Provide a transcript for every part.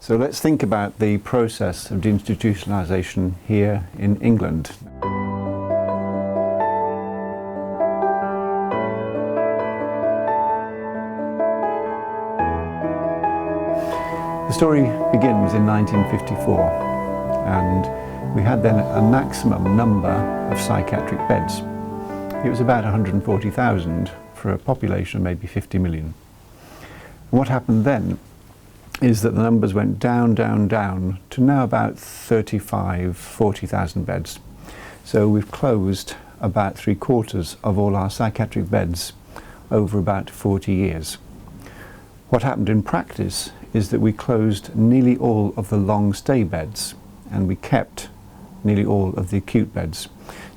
So let's think about the process of deinstitutionalization here in England. The story begins in 1954, and we had then a maximum number of psychiatric beds. It was about 140,000 for a population of maybe 50 million. And what happened then is that the numbers went down, down, down to now about 40,000 beds. So we've closed about 3/4 of all our psychiatric beds over about 40 years. What happened in practice is that we closed nearly all of the long stay beds and we kept nearly all of the acute beds.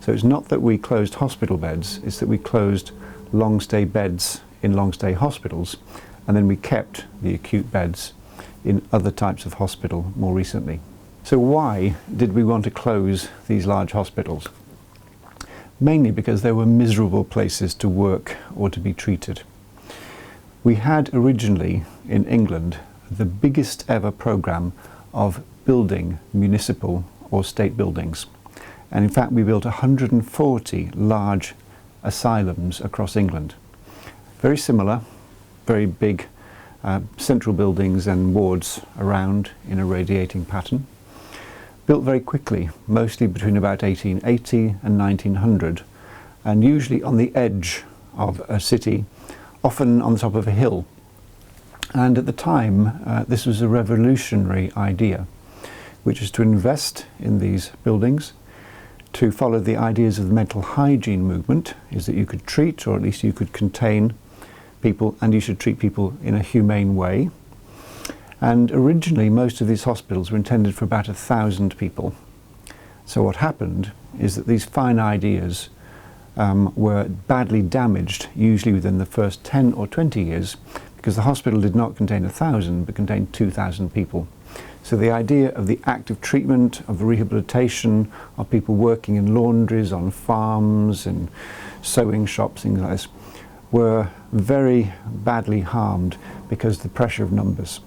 So it's not that we closed hospital beds, it's that we closed long stay beds in long stay hospitals, and then we kept the acute beds in other types of hospital more recently. So why did we want to close these large hospitals? Mainly because they were miserable places to work or to be treated. We had originally in England the biggest ever programme of building municipal or state buildings. And in fact we built 140 large asylums across England. Very similar, very big central buildings and wards around in a radiating pattern. Built very quickly, mostly between about 1880 and 1900, and usually on the edge of a city, often on the top of a hill. And at the time, this was a revolutionary idea, which is to invest in these buildings, to follow the ideas of the mental hygiene movement, is that you could treat, or at least you could contain people, and you should treat people in a humane way. And originally most of these hospitals were intended for about 1,000 people. So what happened is that these fine ideas were badly damaged, usually within the first 10 or 20 years, because the hospital did not contain 1,000 but contained 2,000 people. So the idea of the active treatment, of rehabilitation, of people working in laundries, on farms, in sewing shops, things like this, were very badly harmed because of the pressure of numbers.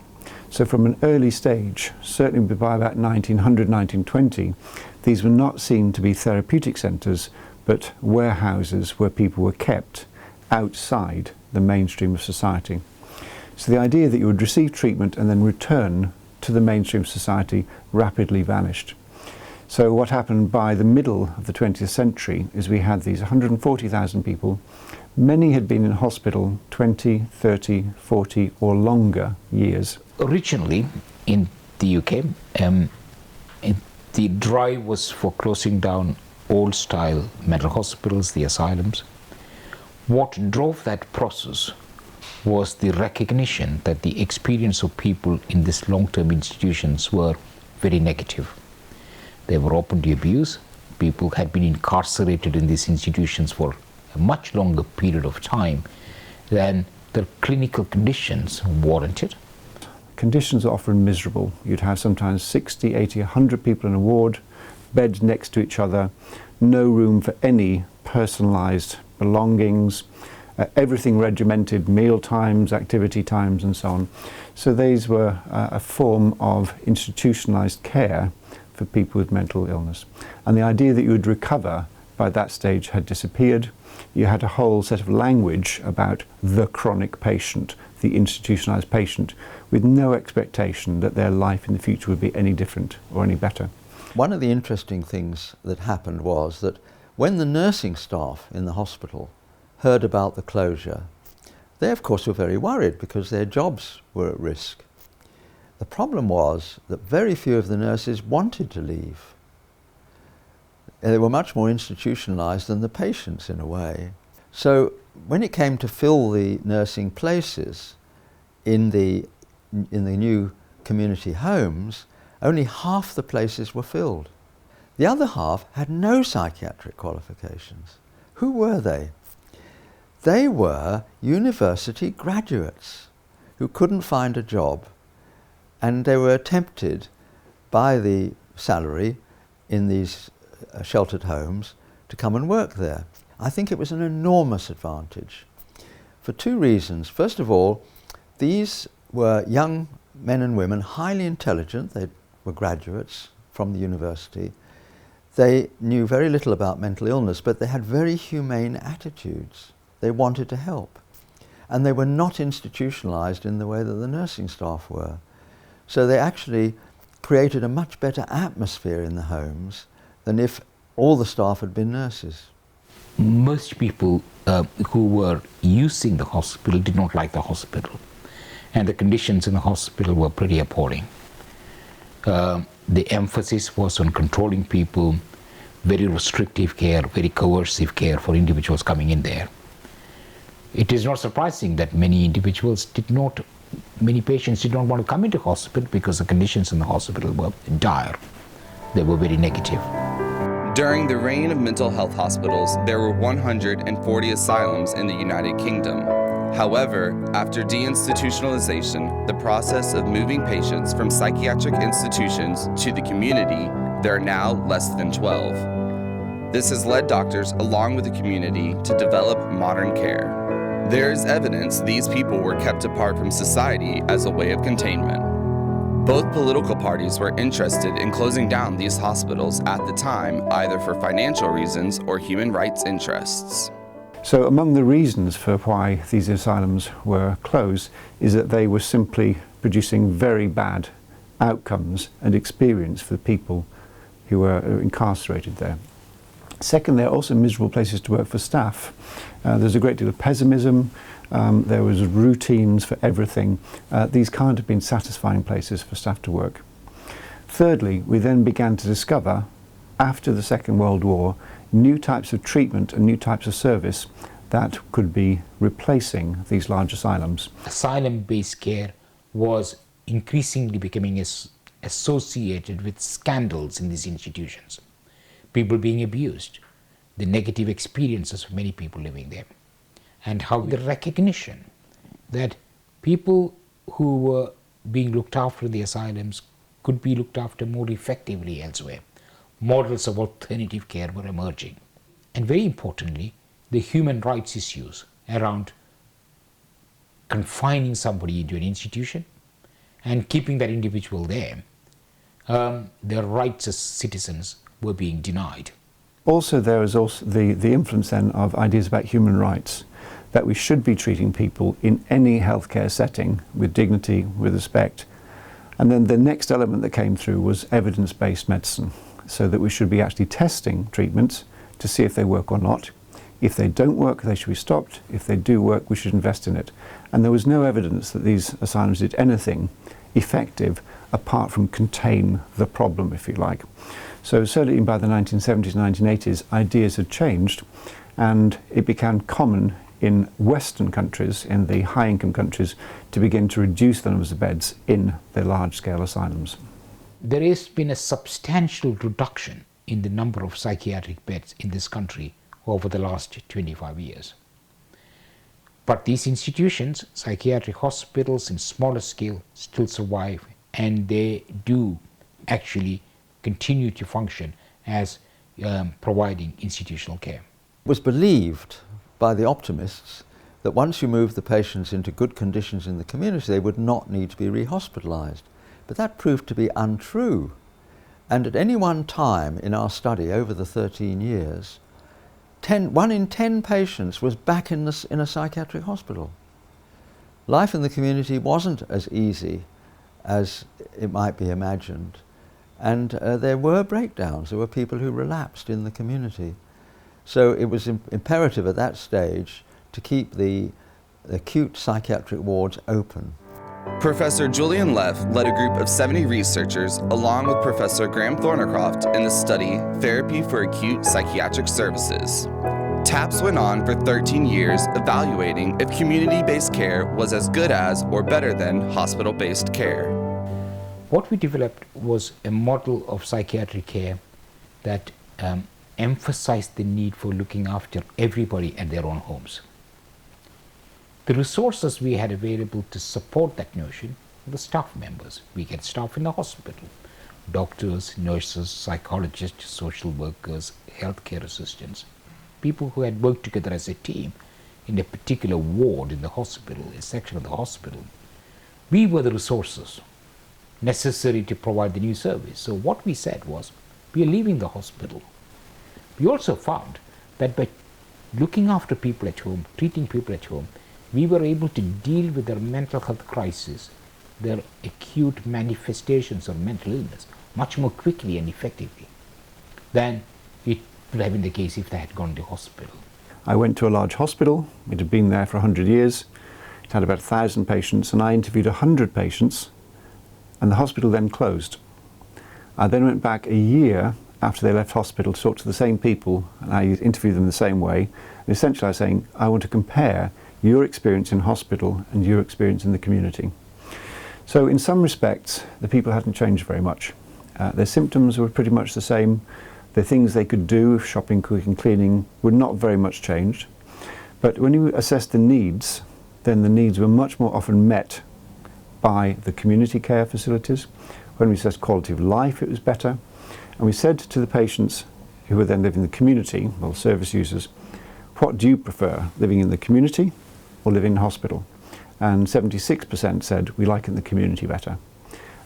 So from an early stage, certainly by about 1900, 1920, these were not seen to be therapeutic centres, but warehouses where people were kept outside the mainstream of society. So the idea that you would receive treatment and then return to the mainstream society rapidly vanished. So what happened by the middle of the 20th century is we had these 140,000 people. Many had been in hospital 20, 30, 40 or longer years. Originally in the UK, the drive was for closing down old-style mental hospitals, the asylums. What drove that process was the recognition that the experience of people in these long-term institutions were very negative. They were open to abuse. People had been incarcerated in these institutions for a much longer period of time than the clinical conditions warranted. Conditions are often miserable. You'd have sometimes 60, 80, 100 people in a ward, beds next to each other, no room for any personalised belongings, everything regimented, meal times, activity times and so on. So these were a form of institutionalised care for people with mental illness. And the idea that you would recover by that stage had disappeared. You had a whole set of language about the chronic patient, the institutionalised patient, with no expectation that their life in the future would be any different or any better. One of the interesting things that happened was that when the nursing staff in the hospital heard about the closure, they of course were very worried because their jobs were at risk. The problem was that very few of the nurses wanted to leave. They were much more institutionalised than the patients in a way. So when it came to fill the nursing places in the new community homes, only half the places were filled. The other half had no psychiatric qualifications. Who were they? They were university graduates who couldn't find a job, and they were tempted by the salary in these sheltered homes to come and work there. I think it was an enormous advantage for two reasons. First of all, these were young men and women, highly intelligent. They were graduates from the university. They knew very little about mental illness, but they had very humane attitudes. They wanted to help. And they were not institutionalized in the way that the nursing staff were. So they actually created a much better atmosphere in the homes than if all the staff had been nurses. Most people who were using the hospital did not like the hospital, and the conditions in the hospital were pretty appalling. The emphasis was on controlling people, very restrictive care, very coercive care for individuals coming in there. It is not surprising that many patients did not want to come into hospital because the conditions in the hospital were dire. They were very negative. During the reign of mental health hospitals, there were 140 asylums in the United Kingdom. However, after deinstitutionalization, the process of moving patients from psychiatric institutions to the community, there are now less than 12. This has led doctors, along with the community, to develop modern care. There is evidence these people were kept apart from society as a way of containment. Both political parties were interested in closing down these hospitals at the time, either for financial reasons or human rights interests. So among the reasons for why these asylums were closed is that they were simply producing very bad outcomes and experience for the people who were incarcerated there. Second, they're also miserable places to work for staff. There's a great deal of pessimism. There was routines for everything. These can't have been satisfying places for staff to work. Thirdly, we then began to discover, after the Second World War, new types of treatment and new types of service that could be replacing these large asylums. Asylum-based care was increasingly becoming associated with scandals in these institutions. People being abused, the negative experiences of many people living there, and how the recognition that people who were being looked after in the asylums could be looked after more effectively elsewhere. Models of alternative care were emerging. And very importantly, the human rights issues around confining somebody into an institution and keeping that individual there, their rights as citizens were being denied. Also, there was also the influence then of ideas about human rights, that we should be treating people in any healthcare setting with dignity, with respect. And then the next element that came through was evidence-based medicine, so that we should be actually testing treatments to see if they work or not. If they don't work, they should be stopped. If they do work, we should invest in it. And there was no evidence that these asylums did anything effective apart from contain the problem, if you like. So certainly by the 1970s, 1980s, ideas had changed, and it became common in Western countries, in the high-income countries, to begin to reduce the numbers of beds in the large-scale asylums. There has been a substantial reduction in the number of psychiatric beds in this country over the last 25 years. But these institutions, psychiatric hospitals in smaller scale, still survive, and they do actually continue to function as providing institutional care. It was believed by the optimists that once you moved the patients into good conditions in the community, they would not need to be rehospitalized. But that proved to be untrue. And at any one time in our study over the 13 years, 1 in 10 patients was back in a psychiatric hospital. Life in the community wasn't as easy as it might be imagined. And there were breakdowns. There were people who relapsed in the community. So it was imperative at that stage to keep the acute psychiatric wards open. Professor Julian Leff led a group of 70 researchers along with Professor Graham Thornicroft in the study Therapy for Acute Psychiatric Services. TAPS went on for 13 years evaluating if community-based care was as good as or better than hospital-based care. What we developed was a model of psychiatric care that emphasized the need for looking after everybody at their own homes. The resources we had available to support that notion were the staff members. We had staff in the hospital, doctors, nurses, psychologists, social workers, healthcare assistants, people who had worked together as a team in a particular ward in the hospital, a section of the hospital. We were the resources necessary to provide the new service. So what we said was, we are leaving the hospital. We also found that by looking after people at home, treating people at home, we were able to deal with their mental health crisis, their acute manifestations of mental illness, much more quickly and effectively than it would have been the case if they had gone to hospital. I went to a large hospital. It had been there for 100 years. It had about 1,000 patients, and I interviewed 100 patients, and the hospital then closed. I then went back a year after they left hospital to talk to the same people, and I interviewed them the same way. And essentially I was saying, I want to compare your experience in hospital and your experience in the community. So in some respects, the people hadn't changed very much. Their symptoms were pretty much the same. The things they could do, shopping, cooking, cleaning, were not very much changed. But when you assess the needs, then the needs were much more often met by the community care facilities. When we assessed quality of life, it was better. And we said to the patients who were then living in the community, well, service users, what do you prefer, living in the community or living in hospital? And 76% said, we like it in the community better.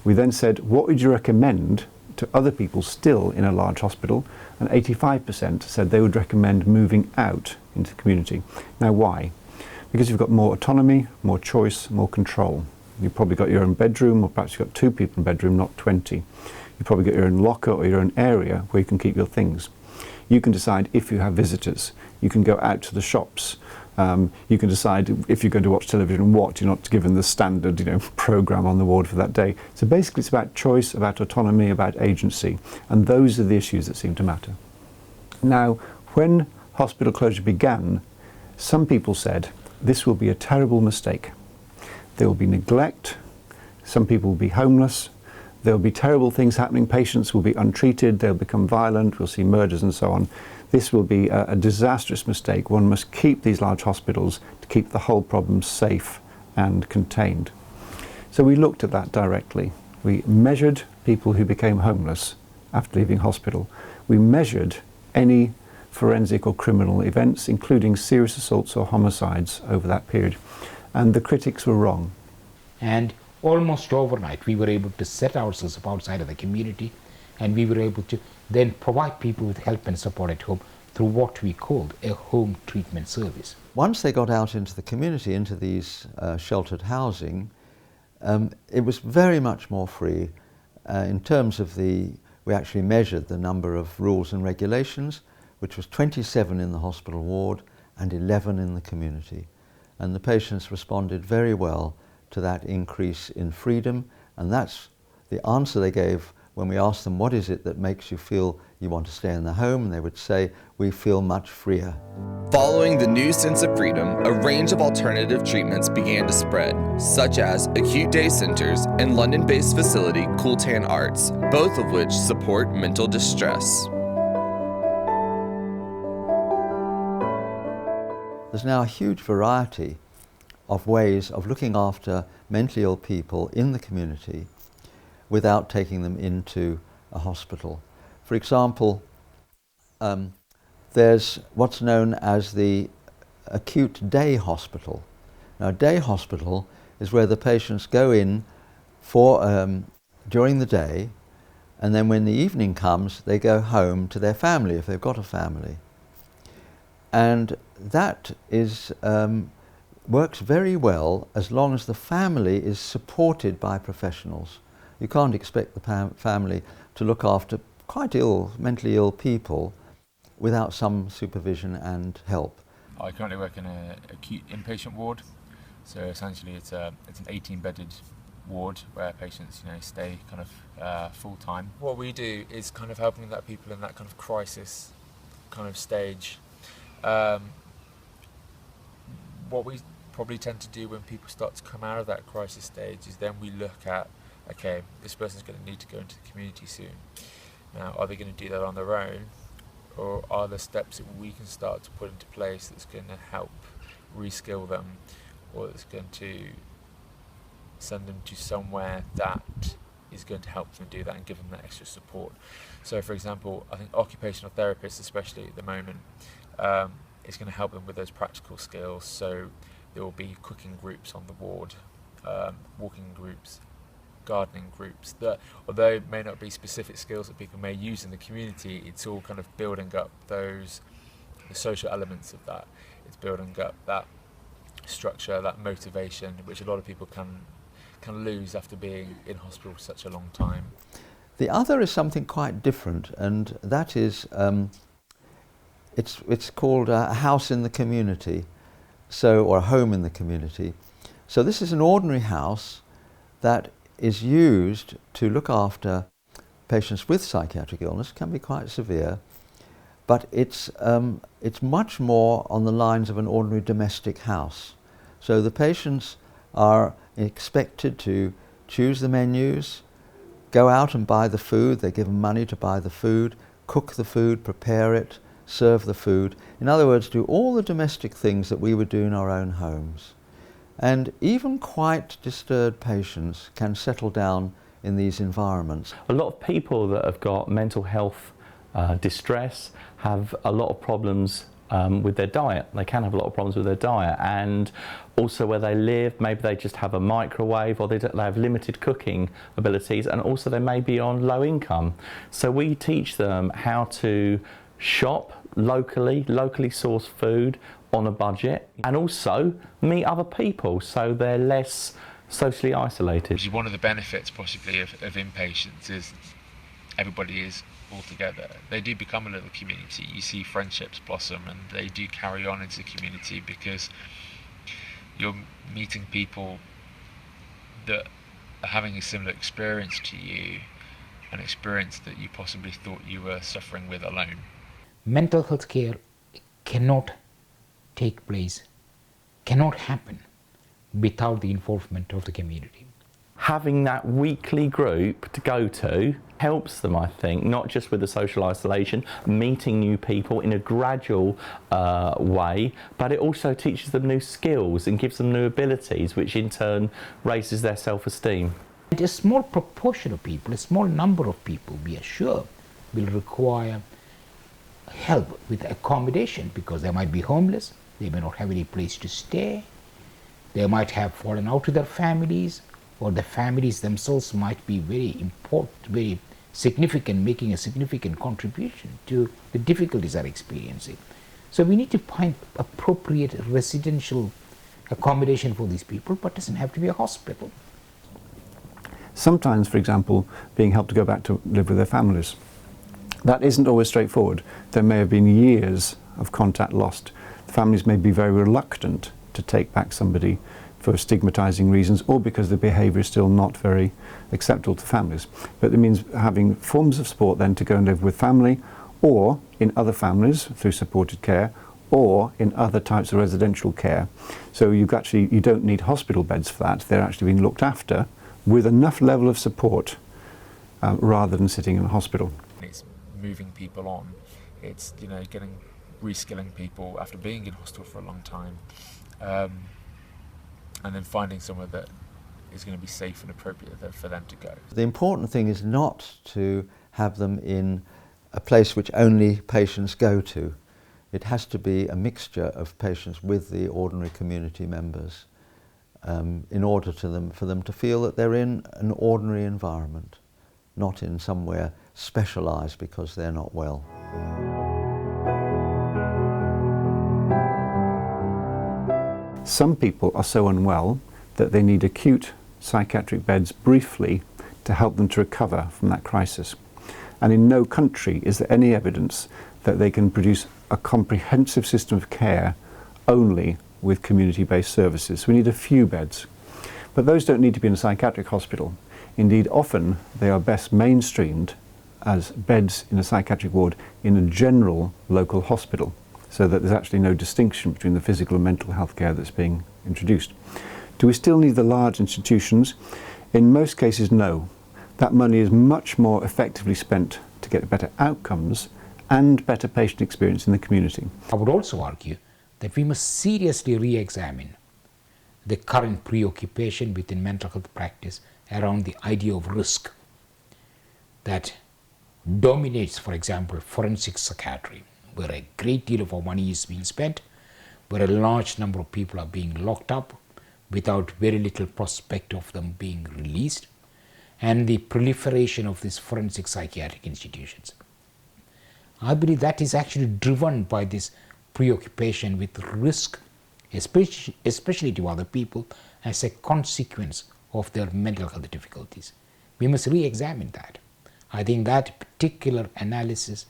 We then said, what would you recommend to other people still in a large hospital? And 85% said they would recommend moving out into the community. Now why? Because you've got more autonomy, more choice, more control. You've probably got your own bedroom, or perhaps you've got 2 people in a bedroom, not 20. You've probably got your own locker or your own area where you can keep your things. You can decide if you have visitors. You can go out to the shops. You can decide if you're going to watch television what. You're not given the standard, program on the ward for that day. So basically it's about choice, about autonomy, about agency. And those are the issues that seem to matter. Now, when hospital closure began, some people said, this will be a terrible mistake. There will be neglect. Some people will be homeless. There will be terrible things happening. Patients will be untreated. They'll become violent. We'll see murders and so on. This will be a disastrous mistake. One must keep these large hospitals to keep the whole problem safe and contained. So we looked at that directly. We measured people who became homeless after leaving hospital. We measured any forensic or criminal events, including serious assaults or homicides over that period. And the critics were wrong. And almost overnight, we were able to set ourselves up outside of the community, and we were able to then provide people with help and support at home through what we called a home treatment service. Once they got out into the community, into these sheltered housing, it was very much more free in terms of we actually measured the number of rules and regulations, which was 27 in the hospital ward and 11 in the community. And the patients responded very well to that increase in freedom, and that's the answer they gave when we asked them, what is it that makes you feel you want to stay in the home? And they would say, we feel much freer. Following the new sense of freedom, a range of alternative treatments began to spread, such as acute day centers and London-based facility Cooltan Arts, both of which support mental distress. There's now a huge variety of ways of looking after mentally ill people in the community without taking them into a hospital. For example, there's what's known as the acute day hospital. Now, a day hospital is where the patients go in for during the day, and then when the evening comes, they go home to their family if they've got a family. And that is works very well as long as the family is supported by professionals. You can't expect the family to look after quite ill, mentally ill people without some supervision and help. I currently work in an acute inpatient ward, so essentially it's an 18-bedded ward where patients stay kind of full time. What we do is kind of helping that people in that kind of crisis kind of stage. What we probably tend to do when people start to come out of that crisis stage is then we look at, okay, this person's going to need to go into the community soon. Now, are they going to do that on their own, or are there steps that we can start to put into place that's going to help reskill them, or that's going to send them to somewhere that is going to help them do that and give them that extra support? So, for example, I think occupational therapists, especially at the moment, is going to help them with those practical skills. So there will be cooking groups on the ward, walking groups, gardening groups, that although it may not be specific skills that people may use in the community, it's all kind of building up the social elements of that. It's building up that structure, that motivation, which a lot of people can lose after being in hospital for such a long time. The other is something quite different, and that is it's called a house in the community, or a home in the community. So this is an ordinary house that is used to look after patients with psychiatric illness. It can be quite severe, but it's much more on the lines of an ordinary domestic house. So the patients are expected to choose the menus, go out and buy the food. They're given money to buy the food, cook the food, prepare it, serve the food. In other words, do all the domestic things that we would do in our own homes. And even quite disturbed patients can settle down in these environments. A lot of people that have got mental health distress have a lot of problems with their diet. They can have a lot of problems with their diet, and also where they live. Maybe they just have a microwave, or they have limited cooking abilities, and also they may be on low income. So we teach them how to shop locally source food on a budget, and also meet other people so they're less socially isolated. Which is one of the benefits possibly of inpatients, is everybody is all together. They do become a little community. You see friendships blossom, and they do carry on into the community because you're meeting people that are having a similar experience to you, an experience that you possibly thought you were suffering with alone. Mental health care cannot take place, cannot happen without the involvement of the community. Having that weekly group to go to helps them, I think, not just with the social isolation, meeting new people in a gradual way, but it also teaches them new skills and gives them new abilities, which in turn raises their self-esteem. A small proportion of people, a small number of people, we are sure, will require help with accommodation, because they might be homeless, they may not have any place to stay, they might have fallen out with their families, or the families themselves might be very important, very significant, making a significant contribution to the difficulties they're experiencing. So we need to find appropriate residential accommodation for these people, but it doesn't have to be a hospital. Sometimes, for example, being helped to go back to live with their families. That isn't always straightforward. There may have been years of contact lost. The families may be very reluctant to take back somebody for stigmatizing reasons, or because the behavior is still not very acceptable to families. But it means having forms of support then to go and live with family, or in other families through supported care, or in other types of residential care. So you don't need hospital beds for that. They're actually being looked after with enough level of support rather than sitting in a hospital. It's moving people on. It's reskilling people after being in hospital for a long time. And then finding somewhere that is going to be safe and appropriate for them to go. The important thing is not to have them in a place which only patients go to. It has to be a mixture of patients with the ordinary community members in order for them to feel that they're in an ordinary environment, not in somewhere specialised because they're not well. Some people are so unwell that they need acute psychiatric beds briefly to help them to recover from that crisis. And in no country is there any evidence that they can produce a comprehensive system of care only with community-based services. So we need a few beds. But those don't need to be in a psychiatric hospital. Indeed, often they are best mainstreamed as beds in a psychiatric ward in a general local hospital, so that there's actually no distinction between the physical and mental health care that's being introduced. Do we still need the large institutions? In most cases, no. That money is much more effectively spent to get better outcomes and better patient experience in the community. I would also argue that we must seriously re-examine the current preoccupation within mental health practice around the idea of risk that dominates, for example, forensic psychiatry, where a great deal of our money is being spent, where a large number of people are being locked up, without very little prospect of them being released, and the proliferation of these forensic psychiatric institutions. I believe that is actually driven by this preoccupation with risk, especially to other people, as a consequence of their mental health difficulties. We must re-examine that. I think that particular analysis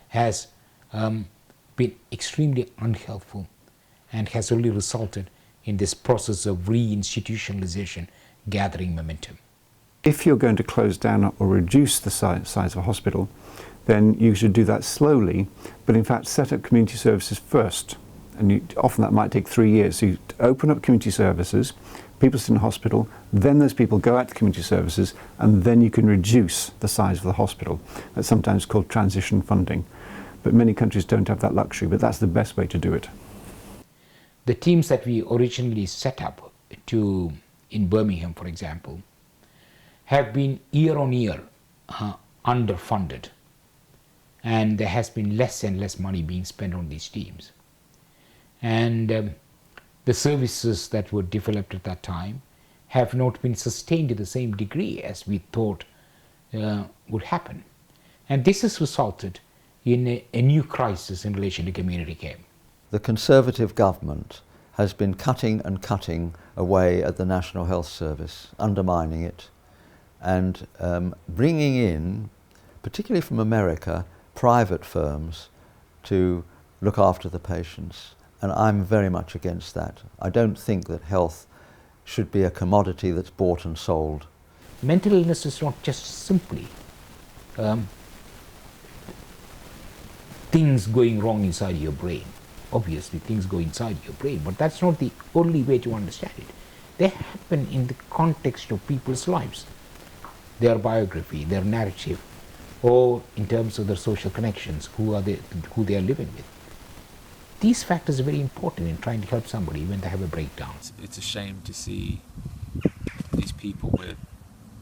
has been extremely unhelpful and has only resulted in this process of re-institutionalization gathering momentum. If you're going to close down or reduce the size of a hospital, then you should do that slowly, but in fact set up community services first. And often that might take 3 years. So you open up community services, people sit in hospital, then those people go out to community services, and then you can reduce the size of the hospital. That's sometimes called transition funding. But many countries don't have that luxury, but that's the best way to do it. The teams that we originally set up in Birmingham, for example, have been year on year underfunded, and there has been less and less money being spent on these teams. And the services that were developed at that time have not been sustained to the same degree as we thought would happen. And this has resulted in a new crisis in relation to community care. The Conservative government has been cutting and cutting away at the National Health Service, undermining it, and bringing in, particularly from America, private firms to look after the patients. And I'm very much against that. I don't think that health should be a commodity that's bought and sold. Mental illness is not just simply things going wrong inside your brain. Obviously, things go inside your brain, but that's not the only way to understand it. They happen in the context of people's lives, their biography, their narrative, or in terms of their social connections, who they are living with. These factors are very important in trying to help somebody when they have a breakdown. It's a shame to see these people with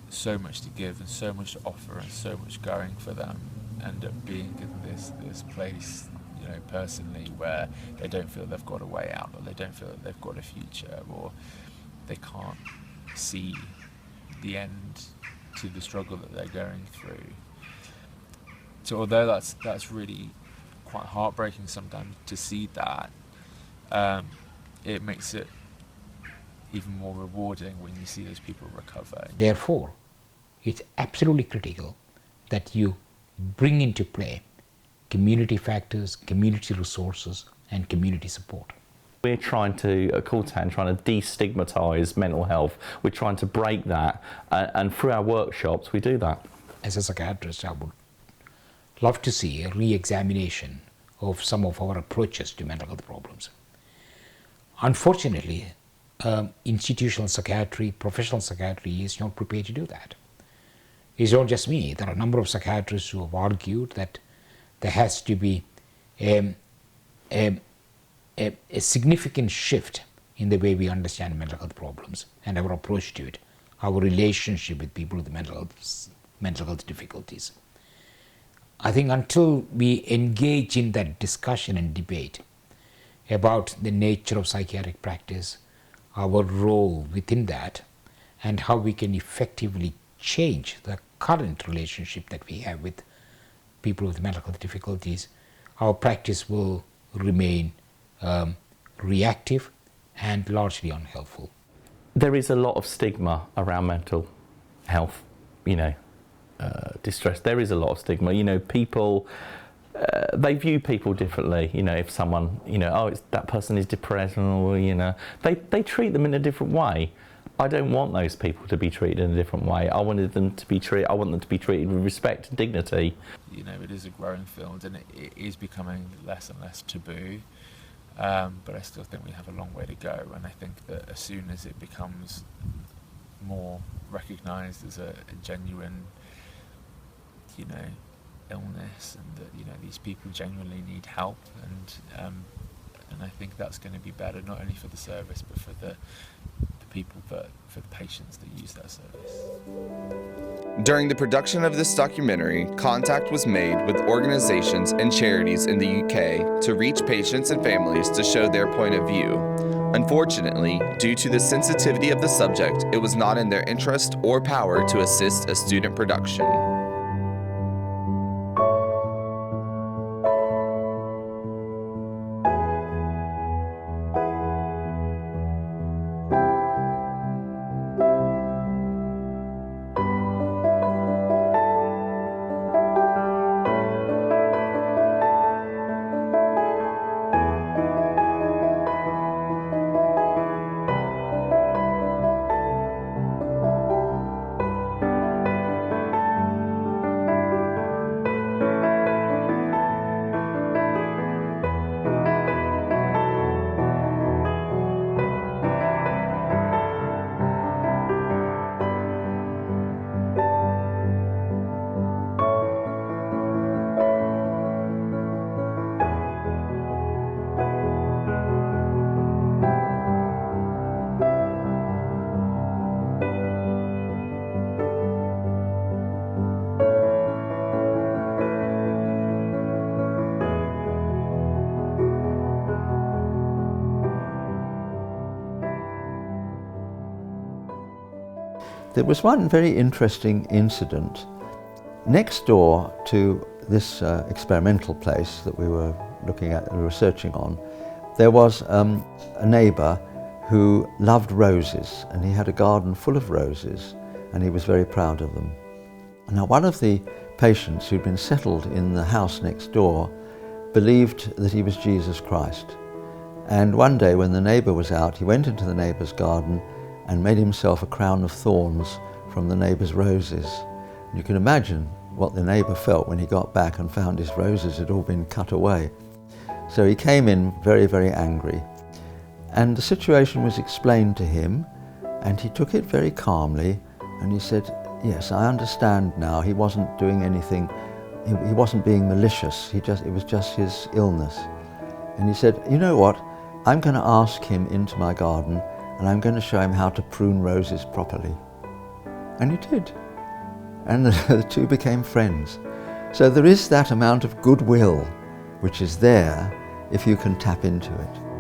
so much to give and so much to offer and so much going for them end up being in this place, you know, personally, where they don't feel they've got a way out, or they don't feel that they've got a future, or they can't see the end to the struggle that they're going through. So although that's really quite heartbreaking sometimes to see that, it makes it even more rewarding when you see those people recover. Therefore, it's absolutely critical that you bring into play community factors, community resources, and community support. We're trying to, at Coultan, trying to destigmatise mental health. We're trying to break that, and through our workshops we do that. As a psychiatrist, I would love to see a re-examination of some of our approaches to mental health problems. Unfortunately, institutional psychiatry, professional psychiatry is not prepared to do that. It's not just me. There are a number of psychiatrists who have argued that there has to be a significant shift in the way we understand mental health problems and our approach to it, our relationship with people with mental health difficulties. I think until we engage in that discussion and debate about the nature of psychiatric practice, our role within that, and how we can effectively change the current relationship that we have with people with mental health difficulties, our practice will remain reactive and largely unhelpful. There is a lot of stigma around mental health, distress. There is a lot of stigma. People, they view people differently. If someone, that person is depressed, or they treat them in a different way. I don't want those people to be treated in a different way. I want them to be treated with respect and dignity. It is a growing field, and it is becoming less and less taboo. But I still think we have a long way to go, and I think that as soon as it becomes more recognised as a genuine, illness, and that these people genuinely need help, and I think that's going to be better not only for the service but for the people, but for the patients that use that service. During the production of this documentary, contact was made with organizations and charities in the UK to reach patients and families to show their point of view. Unfortunately, due to the sensitivity of the subject, it was not in their interest or power to assist a student production. There was one very interesting incident. Next door to this experimental place that we were looking at and researching on, there was a neighbour who loved roses, and he had a garden full of roses, and he was very proud of them. Now, one of the patients who'd been settled in the house next door believed that he was Jesus Christ. And one day when the neighbour was out, he went into the neighbour's garden and made himself a crown of thorns from the neighbour's roses. And you can imagine what the neighbour felt when he got back and found his roses had all been cut away. So he came in very, very angry. And the situation was explained to him, and he took it very calmly, and he said, yes, I understand now. He wasn't doing anything, he wasn't being malicious, it was just his illness. And he said, you know what, I'm going to ask him into my garden, and I'm going to show him how to prune roses properly. And he did. And the two became friends. So there is that amount of goodwill which is there if you can tap into it.